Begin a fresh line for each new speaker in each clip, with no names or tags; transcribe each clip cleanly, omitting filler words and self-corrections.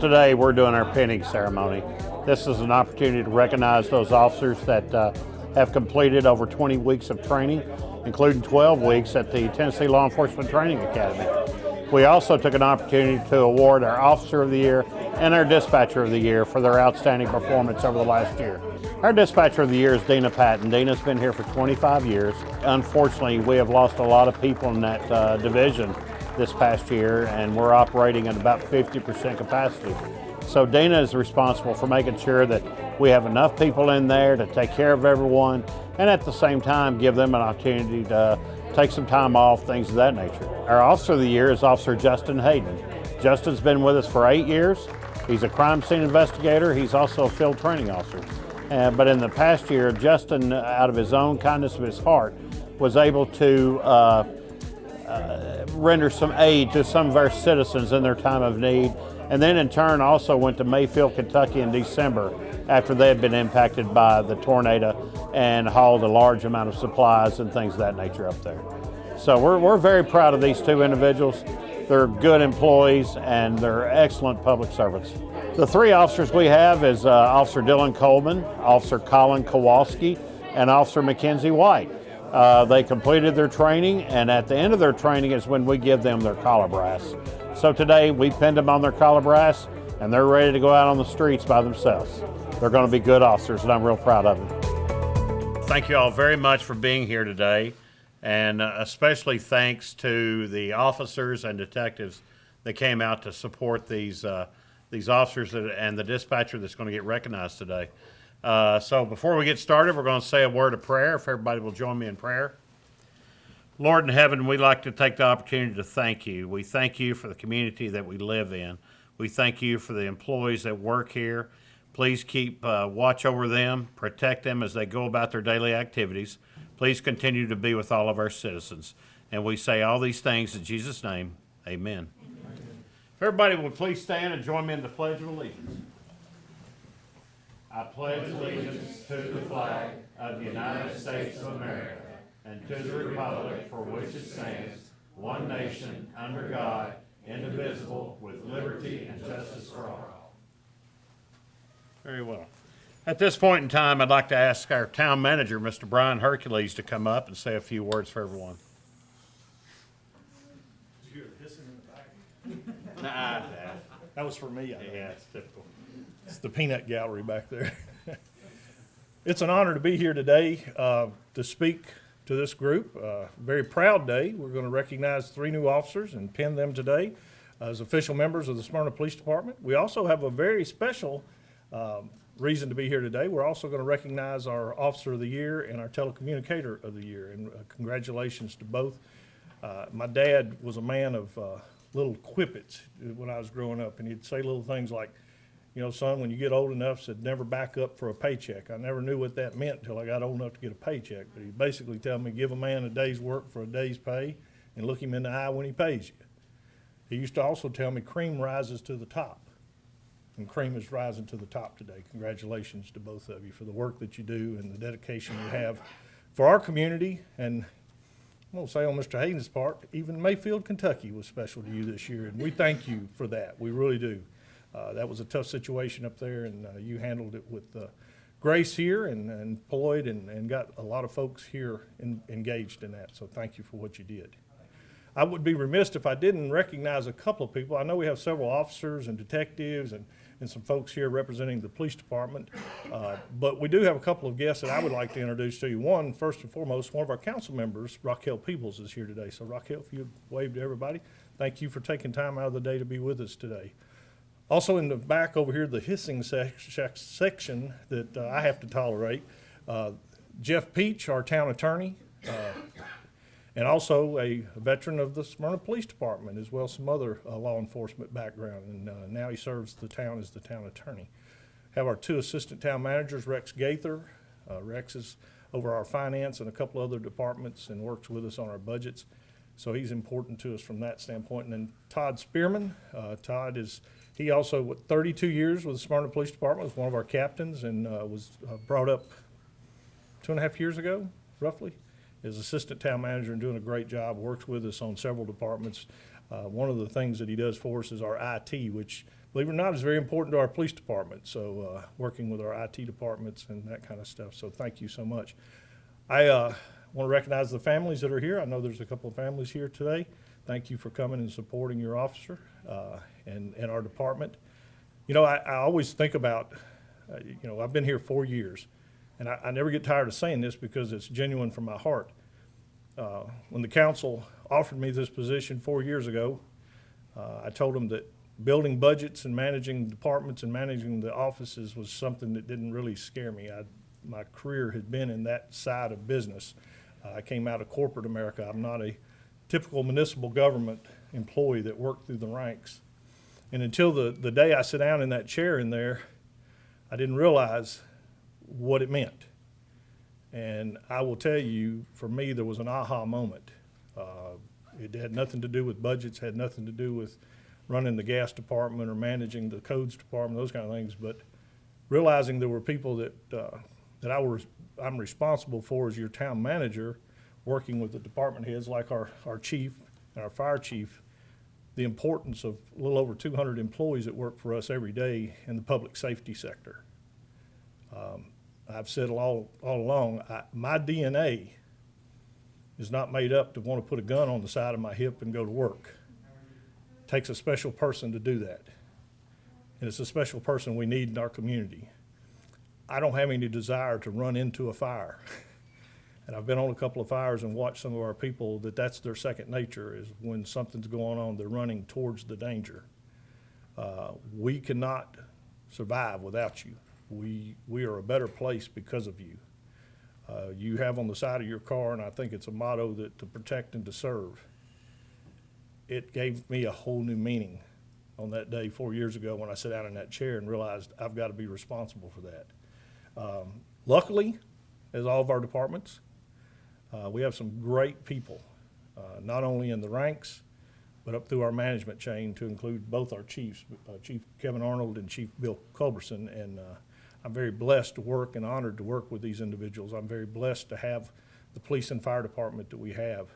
today we're doing our pinning ceremony. This is an opportunity to recognize those officers that have completed over 20 weeks of training, including 12 weeks at the Tennessee Law Enforcement Training Academy. We also took an opportunity to award our Officer of the Year and our Dispatcher of the Year for their outstanding performance over the last year. Our Dispatcher of the Year is Dina Patton. Dina's been here for 25 years. Unfortunately, we have lost a lot of people in that division this past year, and we're operating at about 50% capacity. So Dina is responsible for making sure that we have enough people in there to take care of everyone, and at the same time give them an opportunity to take some time off, things of that nature. Our Officer of the Year is Officer Justin Hayden. Justin's been with us for 8 years. He's a crime scene investigator. He's also a field training officer. But in the past year, Justin, out of his own kindness of his heart, was able to render some aid to some of our citizens in their time of need, and then in turn also went to Mayfield, Kentucky in December after they had been impacted by the tornado and hauled a large amount of supplies and things of that nature up there. So we're very proud of these two individuals. They're good employees and they're excellent public servants. The three officers we have is Officer Dylan Coleman, Officer Colin Kowalski, and Officer Mckenzie White. They completed their training, and at the end of their training is when we give them their collar brass. So today we pinned them on their collar brass, and they're ready to go out on the streets by themselves. They're going to be good officers, and I'm real proud of them. Thank you all very much for being here today, and especially thanks to the officers and detectives that came out to support these officers and the dispatcher that's going to get recognized today. So before we get started, we're going to say a word of prayer, if everybody will join me in prayer. Lord in heaven, we'd like to take the opportunity to thank you. We thank you for the community that we live in. We thank you for the employees that work here. Please keep watch over them, protect them as they go about their daily activities. Please continue to be with all of our citizens. And we say all these things in Jesus' name, amen. If everybody would please stand and join me in the Pledge of Allegiance. I pledge allegiance to the flag of the United States of America and to the republic for which it stands, one nation, under God, indivisible, with liberty and justice for all. Very well. At this point in time, I'd like to ask our town manager, Mr. Brian Hercules, to come up and say a few words for everyone.
Did you hear the hissing in the back?
Nah,
That was for me, I think.
yeah, it's typical.
It's the peanut gallery back there. It's an honor to be here today to speak to this group. Very proud day. We're going to recognize 3 new officers and pin them today as official members of the Smyrna Police Department. We also have a very special reason to be here today. We're also going to recognize our Officer of the Year and our Telecommunicator of the Year, and congratulations to both. My dad was a man of little quippets when I was growing up, and he'd say little things like, you know, son, when you get old enough, said never back up for a paycheck. I never knew what that meant until I got old enough to get a paycheck. But he basically tell me, give a man a day's work for a day's pay and look him in the eye when he pays you. He used to also tell me cream rises to the top. And cream is rising to the top today. Congratulations to both of you for the work that you do and the dedication you have for our community. And I'm going to say on Mr. Hayden's part, even Mayfield, Kentucky was special to you this year. And we thank you for that. We really do. That was a tough situation up there, and you handled it with grace here and employed and got a lot of folks here engaged in that. So thank you for what you did. I would be remiss if I didn't recognize a couple of people. I know we have several officers and detectives and some folks here representing the police department, but we do have a couple of guests that I would like to introduce to you. One, first and foremost, one of our council members, Raquel Peebles, is here today. So Raquel, if you'd wave to everybody, thank you for taking time out of the day to be with us today. Also in the back over here, the hissing section that I have to tolerate, Jeff Peach, our town attorney, and also a veteran of the Smyrna Police Department, as well as some other law enforcement background, and now he serves the town as the town attorney. Have our 2 assistant town managers, Rex Gaither. Rex is over our finance and a couple other departments and works with us on our budgets, so he's important to us from that standpoint. And then Todd Spearman. Todd is He also, with 32 years with the Smyrna Police Department, was one of our captains and was brought up 2.5 years ago, roughly, is assistant town manager and doing a great job, works with us on several departments. One of the things that he does for us is our IT, which, believe it or not, is very important to our police department. So working with our IT departments and that kind of stuff. So thank you so much. I want to recognize the families that are here. I know there's a couple of families here today. Thank you for coming and supporting your officer and our department. You know, I always think about, you know, I've been here 4 years, and I never get tired of saying this because it's genuine from my heart. When the council offered me this position 4 years ago, I told them that building budgets and managing departments and managing the offices was something that didn't really scare me. My career had been in that side of business. I came out of corporate America. I'm not a typical municipal government employee that worked through the ranks. And until the day I sat down in that chair in there, I didn't realize what it meant. And I will tell you, for me, there was an aha moment. It had nothing to do with budgets, had nothing to do with running the gas department or managing the codes department, those kind of things, but realizing there were people that I'm responsible for as your town manager, working with the department heads like our chief and our fire chief, the importance of a little over 200 employees that work for us every day in the public safety sector. I've said all along, my DNA is not made up to want to put a gun on the side of my hip and go to work. It takes a special person to do that. And it's a special person we need in our community. I don't have any desire to run into a fire. And I've been on a couple of fires and watched some of our people that's their second nature, is when something's going on, they're running towards the danger. We cannot survive without you. We are a better place because of you. You have on the side of your car, and I think it's a motto that to protect and to serve. It gave me a whole new meaning on that day 4 years ago when I sat down in that chair and realized I've got to be responsible for that. Luckily, as all of our departments, we have some great people, not only in the ranks, but up through our management chain to include both our chiefs, Chief Kevin Arnold and Chief Bill Culberson. And I'm very blessed to work and honored to work with these individuals. I'm very blessed to have the police and fire department that we have.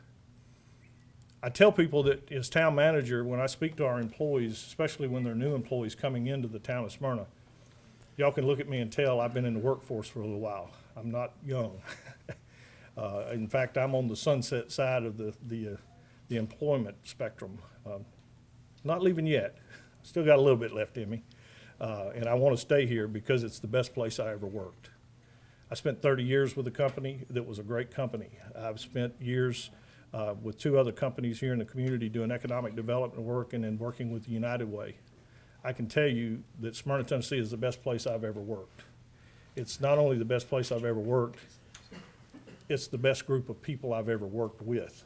I tell people that as town manager, when I speak to our employees, especially when they're new employees coming into the town of Smyrna, y'all can look at me and tell I've been in the workforce for a little while. I'm not young. In fact, I'm on the sunset side of the employment spectrum. Not leaving yet. Still got a little bit left in me. And I want to stay here because it's the best place I ever worked. I spent 30 years with a company that was a great company. I've spent years with 2 other companies here in the community doing economic development work and then working with the United Way. I can tell you that Smyrna, Tennessee is the best place I've ever worked. It's not only the best place I've ever worked, it's the best group of people I've ever worked with.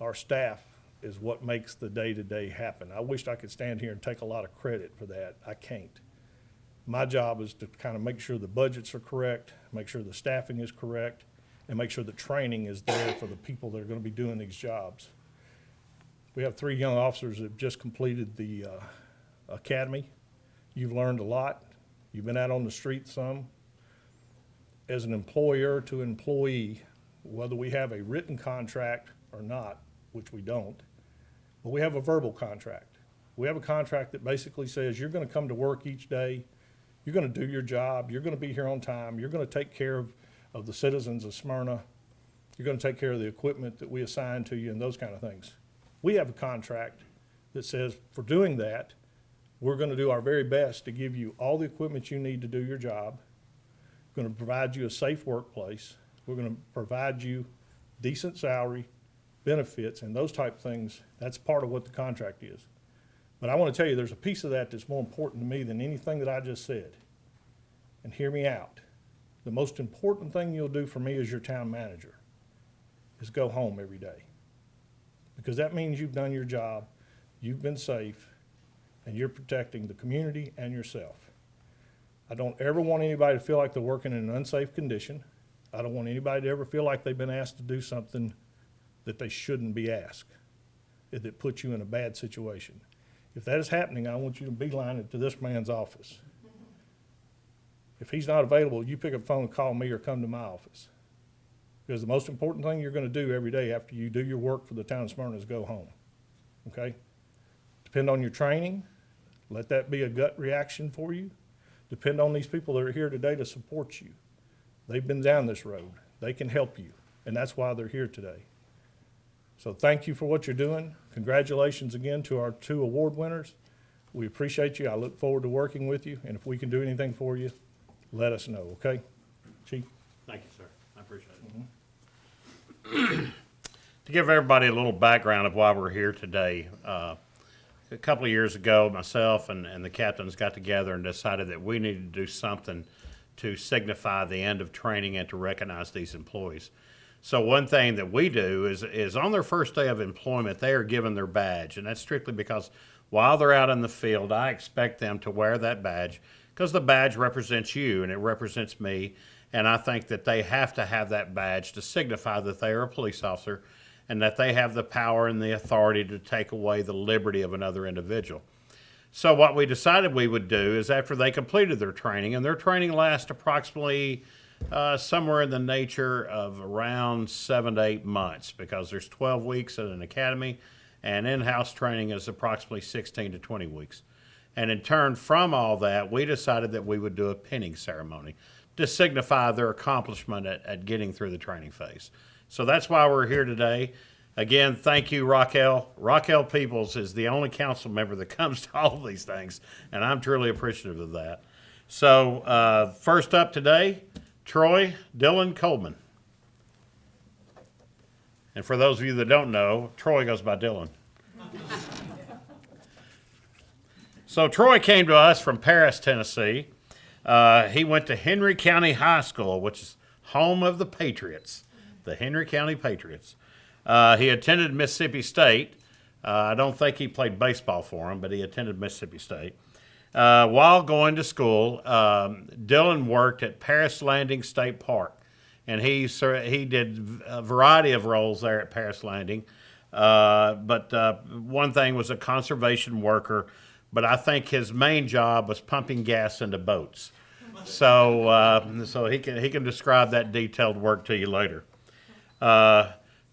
Our staff is what makes the day-to-day happen. I wished I could stand here and take a lot of credit for that. I can't. My job is to kind of make sure the budgets are correct, make sure the staffing is correct, and make sure the training is there for the people that are going to be doing these jobs. We have 3 young officers that have just completed the academy. You've learned a lot. You've been out on the street some. As an employer to employee, whether we have a written contract or not, which we don't, but we have a verbal contract. We have a contract that basically says you're going to come to work each day, you're going to do your job, you're going to be here on time, you're going to take care of the citizens of Smyrna, you're going to take care of the equipment that we assign to you and those kind of things. We have a contract that says for doing that, we're going to do our very best to give you all the equipment you need to do your job. We're going to provide you a safe workplace. We're going to provide you decent salary, benefits, and those type of things. That's part of what the contract is. But I want to tell you, there's a piece of that that's more important to me than anything that I just said. And hear me out. The most important thing you'll do for me as your town manager is go home every day. Because that means you've done your job, you've been safe, and you're protecting the community and yourself. I don't ever want anybody to feel like they're working in an unsafe condition. I don't want anybody to ever feel like they've been asked to do something that they shouldn't be asked, that puts you in a bad situation. If that is happening, I want you to beeline it to this man's office. If he's not available, you pick up the phone and call me or come to my office. because the most important thing you're going to do every day after you do your work for the town of Smyrna is go home, okay? Depend on your training. Let that be a gut reaction for you. Depend on these people that are here today to support you. They've been down this road. They can help you, and that's why they're here today. So thank you for what you're doing. Congratulations again to our 2 award winners. We appreciate you. I look forward to working with you, and if we can do anything for you, let us know, okay? Chief?
Thank you, sir. I appreciate it. To give everybody a little background of why we're here today, a couple of years ago, myself and the captains got together and decided that we needed to do something to signify the end of training and to recognize these employees. So one thing that we do is on their first day of employment, they are given their badge, and that's strictly because while they're out in the field, I expect them to wear that badge because the badge represents you and it represents me, and I think that they have to have that badge to signify that they are a police officer and that they have the power and the authority to take away the liberty of another individual. So what we decided we would do is after they completed their training, and their training lasts approximately somewhere in the nature of around 7 to 8 months, because there's 12 weeks at an academy, and in-house training is approximately 16 to 20 weeks. And in turn from all that, we decided that we would do a pinning ceremony to signify their accomplishment at getting through the training phase. So that's why we're here today. Again, thank you, Raquel. Raquel Peoples is the only council member that comes to all of these things, and I'm truly appreciative of that. So first up today, Troy Dylan Coleman. And for those of you that don't know, Troy goes by Dylan. So Troy came to us from Paris, Tennessee. He went to Henry County High School, which is home of the Patriots, the Henry County Patriots. He attended Mississippi State. I don't think he played baseball for him, but he attended Mississippi State. While going to school, Dylan worked at Paris Landing State Park, and he did a variety of roles there at Paris Landing. But one thing was a conservation worker, but I think his main job was pumping gas into boats. So he can describe that detailed work to you later.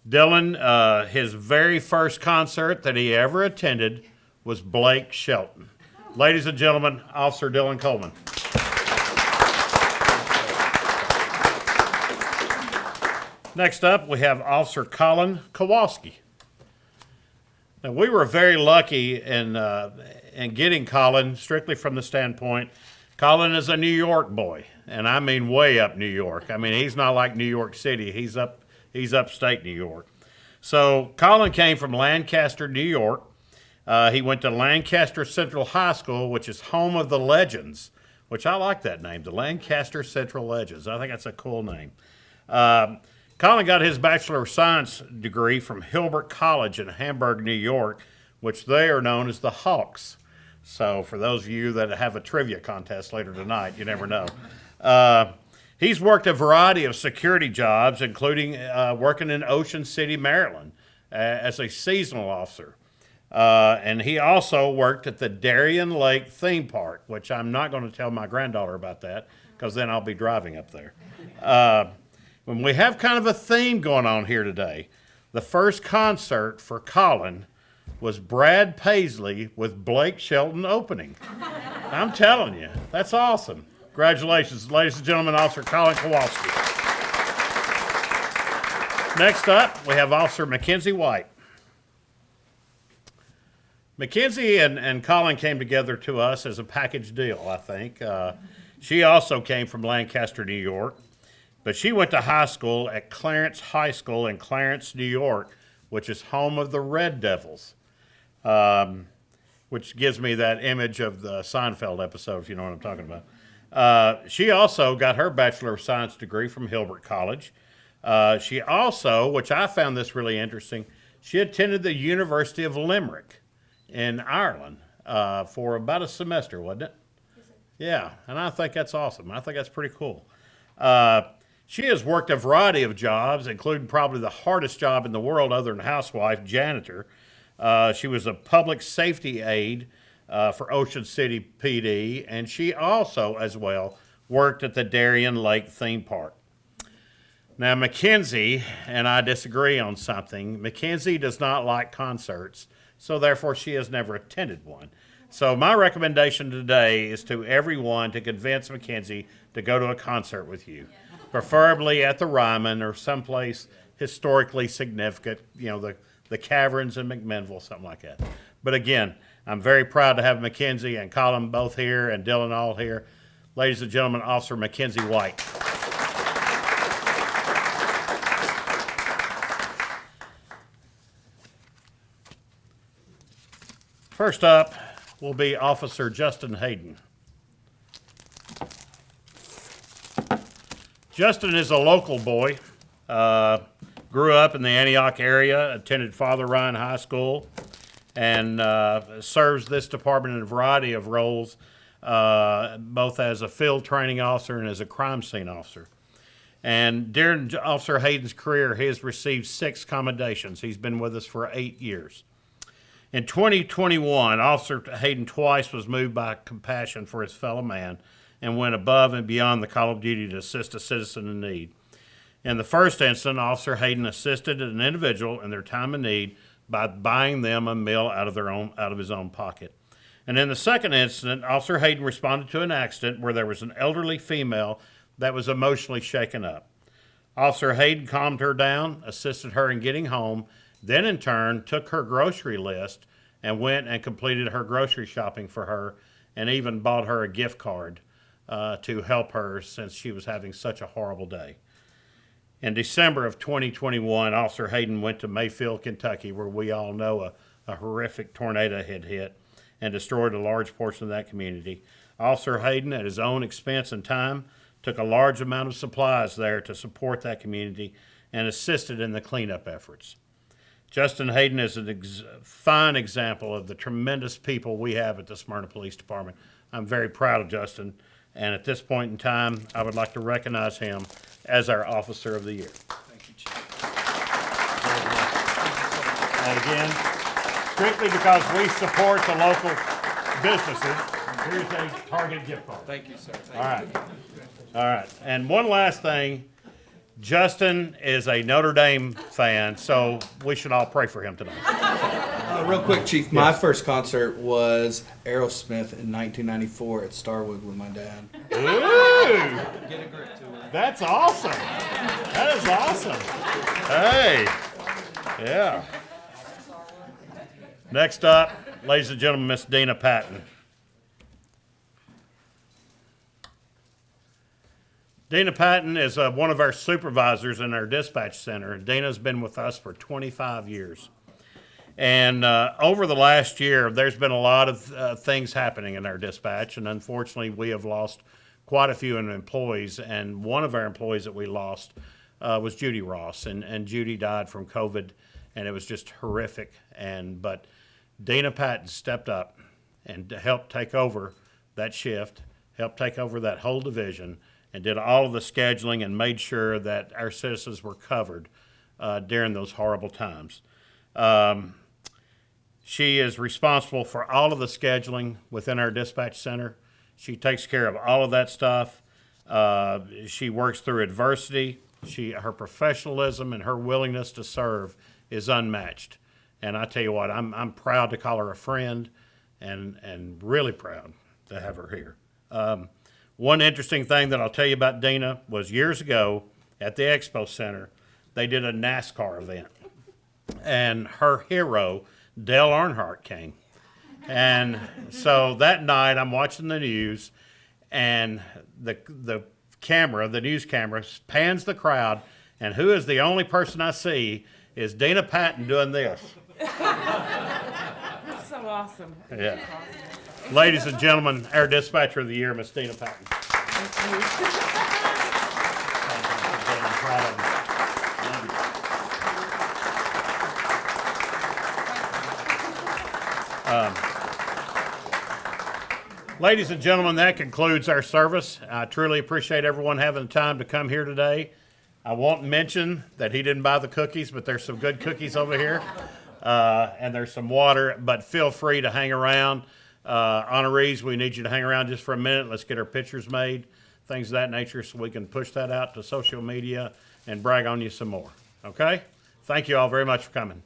Dylan, his very first concert that he ever attended was Blake Shelton. Ladies and gentlemen, Officer Dylan Coleman. Next up, we have Officer Colin Kowalski. Now, we were very lucky in getting Colin strictly from the standpoint, Colin is a New York boy, and I mean way up New York. I mean, he's not like New York City. He's upstate New York. So Colin came from Lancaster, New York. He went to Lancaster Central High School, which is home of the Legends, which I like that name, the Lancaster Central Legends. I think that's a cool name. Colin got his Bachelor of Science degree from Hilbert College in Hamburg, New York, which they are known as the Hawks. So for those of you that have a trivia contest later tonight, you never know. He's worked a variety of security jobs, including working in Ocean City, Maryland, as a seasonal officer. And he also worked at the Darien Lake theme park, which I'm not going to tell my granddaughter about that, because then I'll be driving up there. When we have kind of a theme going on here today, the first concert for Colin was Brad Paisley with Blake Shelton opening. I'm telling you, that's awesome. Congratulations, ladies and gentlemen, Officer Colin Kowalski. Next up, we have Officer Mckenzie White. Mckenzie and Colin came together to us as a package deal, I think. She also came from Lancaster, New York, but she went to high school at Clarence High School in Clarence, New York, which is home of the Red Devils, which gives me that image of the Seinfeld episode, if you know what I'm talking about. She also got her Bachelor of Science degree from Hilbert College. She also, which I found this really interesting, she attended the University of Limerick in Ireland for about a semester, wasn't it? Yeah, and I think that's awesome. I think that's pretty cool. She has worked a variety of jobs, including probably the hardest job in the world other than housewife, janitor. She was a public safety aide for Ocean City PD, and she also, as well, worked at the Darien Lake theme park. Now, Mckenzie and I disagree on something. Mckenzie does not like concerts, so therefore she has never attended one. So my recommendation today is to everyone to convince Mckenzie to go to a concert with you, preferably at the Ryman or someplace historically significant, the caverns in McMinnville, something like that. But again, I'm very proud to have Mckenzie and Colin both here and Dylan all here. Ladies and gentlemen, Officer Mckenzie White. First up will be Officer Justin Hayden. Justin is a local boy, grew up in the Antioch area, attended Father Ryan High School, and serves this department in a variety of roles, both as a field training officer and as a crime scene officer. And during Officer Hayden's career, he has received 6 commendations. He's been with us for 8 years. In 2021, Officer Hayden twice was moved by compassion for his fellow man and went above and beyond the call of duty to assist a citizen in need. In the first instance, Officer Hayden assisted an individual in their time of need by buying them a meal out of his own pocket. And in the second incident, Officer Hayden responded to an accident where there was an elderly female that was emotionally shaken up. Officer Hayden calmed her down, assisted her in getting home, then in turn took her grocery list and went and completed her grocery shopping for her and even bought her a gift card to help her since she was having such a horrible day. In December of 2021, Officer Hayden went to Mayfield, Kentucky, where we all know a horrific tornado had hit and destroyed a large portion of that community. Officer Hayden, at his own expense and time, took a large amount of supplies there to support that community and assisted in the cleanup efforts. Justin Hayden is a fine example of the tremendous people we have at the Smyrna Police Department. I'm very proud of Justin, and at this point in time, I would like to recognize him as our Officer of the Year.
Thank you, Chief.
And again, strictly because we support the local businesses, here's a Target gift card.
Thank you, sir.
All right. All right. And one last thing. Justin is a Notre Dame fan, so we should all pray for him tonight.
Real quick, Chief, my first concert was Aerosmith in 1994 at Starwood with my dad.
Ooh!
Get a grip to it.
That's awesome. That is awesome. Hey. Yeah. Next up, ladies and gentlemen, Miss Dina Patton. Dina Patton is one of our supervisors in our dispatch center. Dina's been with us for 25 years. And over the last year, there's been a lot of things happening in our dispatch, and unfortunately, we have lost quite a few employees. And one of our employees that we lost was Judy Ross, and Judy died from COVID, and it was just horrific. But Dina Patton stepped up and helped take over that shift, helped take over that whole division, and did all of the scheduling and made sure that our citizens were covered during those horrible times. She is responsible for all of the scheduling within our dispatch center. She takes care of all of that stuff. She works through adversity. Her professionalism and her willingness to serve is unmatched. And I tell you what, I'm proud to call her a friend and really proud to have her here. One interesting thing that I'll tell you about Dina was years ago at the Expo Center, they did a NASCAR event. And her hero, Dale Earnhardt, came. And so that night I'm watching the news, and the news camera pans the crowd, and who is the only person I see is Dina Patton doing this.
That's so awesome.
Yeah. Ladies and gentlemen, our Dispatcher of the Year, Miss Dina Patton. Ladies and gentlemen, that concludes our service. I truly appreciate everyone having the time to come here today. I won't mention that he didn't buy the cookies, but there's some good cookies over here, and there's some water, but feel free to hang around. Honorees, we need you to hang around just for a minute. Let's get our pictures made, things of that nature, so we can push that out to social media and brag on you some more. Okay? Thank you all very much for coming.